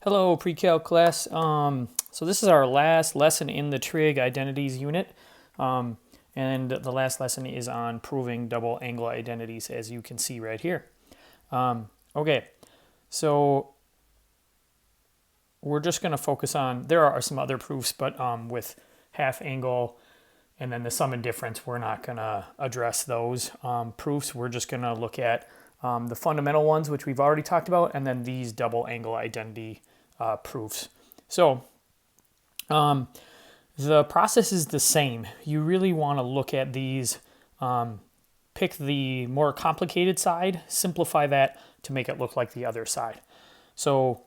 Hello, pre-calc class. So this is our last lesson in the trig identities unit. And the last lesson is on proving double angle identities, as you can see right here. Okay, so we're just going to focus on, there are some other proofs, but with half angle and then the sum and difference, we're not going to address those proofs. We're just going to look at the fundamental ones, which we've already talked about, and then these double angle identity proofs. So the process is the same. You really want to look at these, pick the more complicated side, simplify that to make it look like the other side. So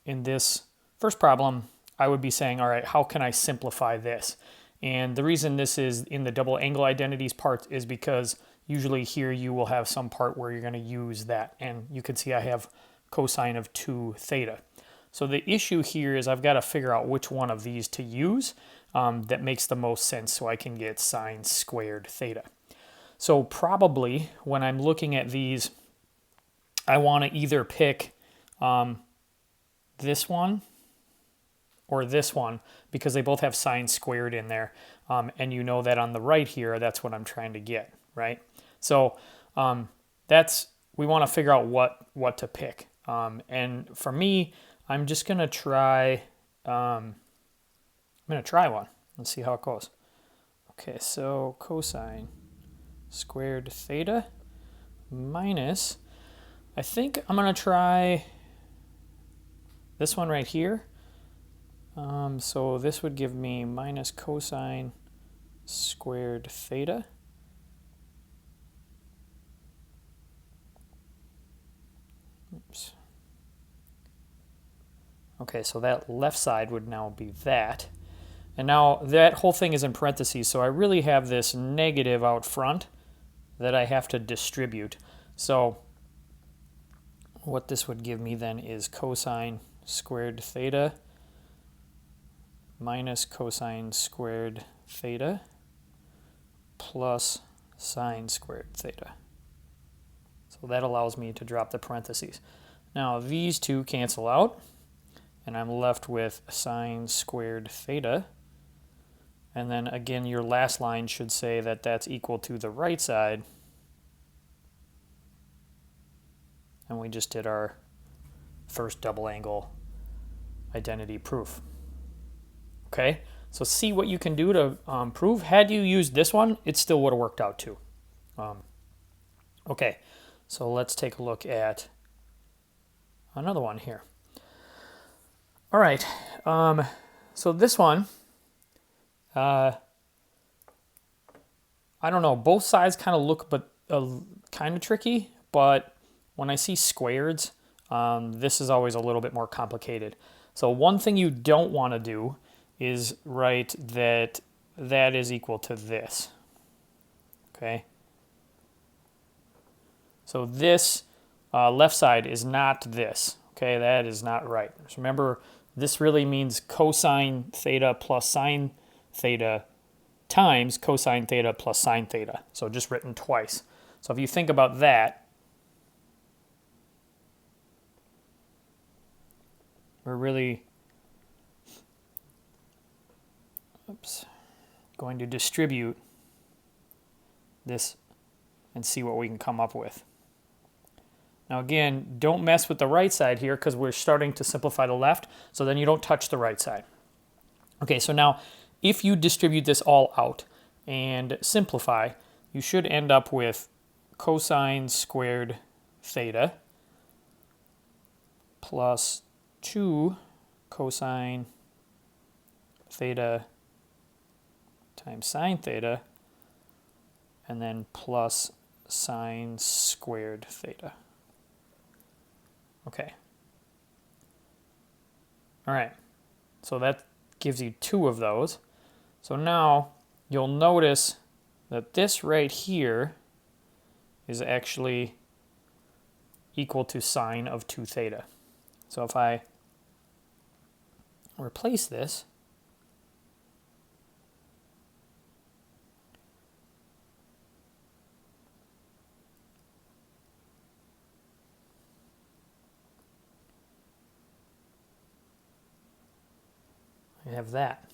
in this first problem, I would be saying, all right, how can I simplify this? And the reason this is in the double angle identities part is because usually here you will have some part where you're going to use that. And you can see I have cosine of 2 theta. So the issue here is I've got to figure out which one of these to use that makes the most sense so I can get sine squared theta. So probably when I'm looking at these, I want to either pick this one or this one because they both have sine squared in there. And you know that on the right here, that's what I'm trying to get, right? So we want to figure out what to pick. And for me, I'm just going to try, one. Let's see how it goes. Okay, so cosine squared theta minus, I think I'm going to try this one right here. So this would give me minus cosine squared theta. Oops. Okay, so that left side would now be that. And now that whole thing is in parentheses, so I really have this negative out front that I have to distribute. So what this would give me then is cosine squared theta minus cosine squared theta plus sine squared theta. So that allows me to drop the parentheses. Now these two cancel out, and I'm left with sine squared theta. And then again, your last line should say that that's equal to the right side. And we just did our first double angle identity proof. Okay, so see what you can do to prove. Had you used this one, it still would have worked out too. Okay, so let's take a look at another one here. All right, so this one, I don't know, both sides kind of look kind of tricky, but when I see squareds, this is always a little bit more complicated. So one thing you don't want to do is write that is equal to this, okay? So this left side is not this, okay? That is not right. So remember, this really means cosine theta plus sine theta times cosine theta plus sine theta. So just written twice. So if you think about that, we're really going to distribute this and see what we can come up with. Now again, don't mess with the right side here because we're starting to simplify the left, so then you don't touch the right side. Okay, so now if you distribute this all out and simplify, you should end up with cosine squared theta plus 2 cosine theta times sine theta, and then plus sine squared theta. Okay. All right. So that gives you 2 of those. So now you'll notice that this right here is actually equal to sine of 2 theta. So if I replace this, You have that.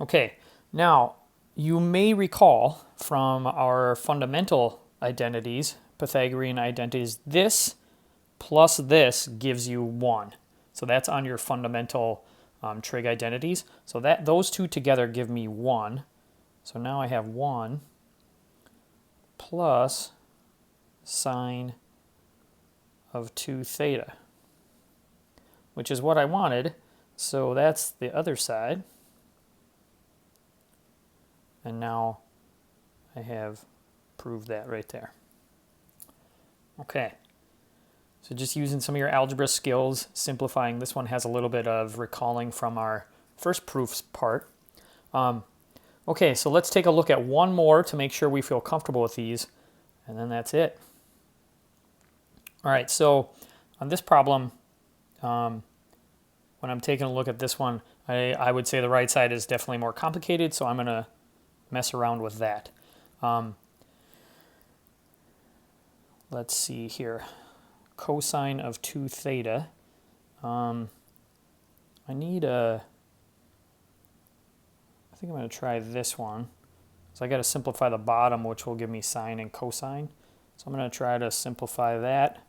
Okay, now you may recall from our fundamental identities, Pythagorean identities, this plus this gives you 1. So that's on your fundamental trig identities. So that those two together give me 1. So now I have 1 plus sine of 2 theta, which is what I wanted. So that's the other side. And now I have proved that right there. Okay. So just using some of your algebra skills, simplifying. This one has a little bit of recalling from our first proofs part. Okay, so let's take a look at one more to make sure we feel comfortable with these, and then that's it. All right, so on this problem, when I'm taking a look at this one, I would say the right side is definitely more complicated, so I'm going to mess around with that. Let's see here. Cosine of 2 theta. I think I'm going to try this one. So I got to simplify the bottom, which will give me sine and cosine. So I'm going to try to simplify that.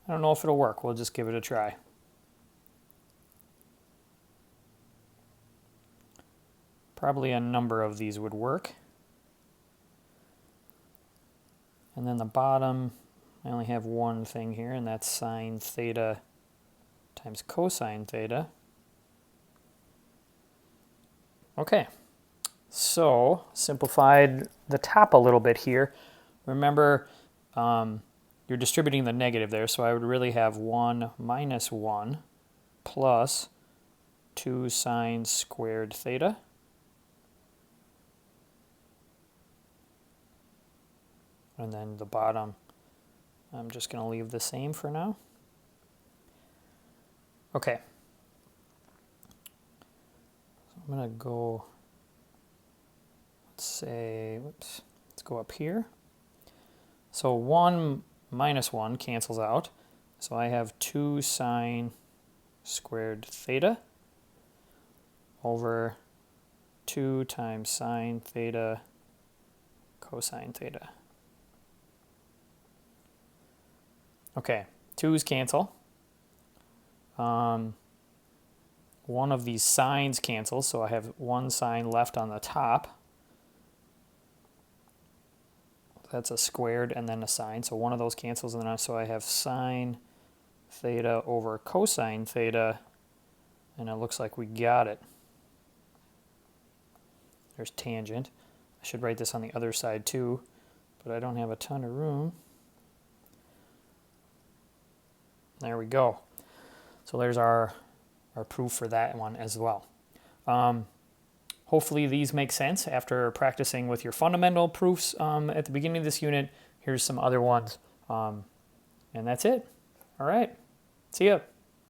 I don't know if it'll work. We'll just give it a try. Probably a number of these would work. And then the bottom, I only have one thing here, and that's sine theta times cosine theta. Okay, so simplified the top a little bit here. Remember, you're distributing the negative there, so I would really have 1 minus 1 plus 2 sine squared theta. And then the bottom, I'm just going to leave the same for now. Okay. So I'm going to go, let's go up here. So 1 minus 1 cancels out. So I have 2 sine squared theta over 2 times sine theta cosine theta. Okay, 2's cancel. One of these sines cancels, so I have one sine left on the top. That's a squared and then a sine, so one of those cancels, and then so I have sine theta over cosine theta, and it looks like we got it. There's tangent. I should write this on the other side too, but I don't have a ton of room. There we go. So there's our proof for that one as well. Hopefully these make sense after practicing with your fundamental proofs at the beginning of this unit. Here's some other ones. And that's it. All right. See ya.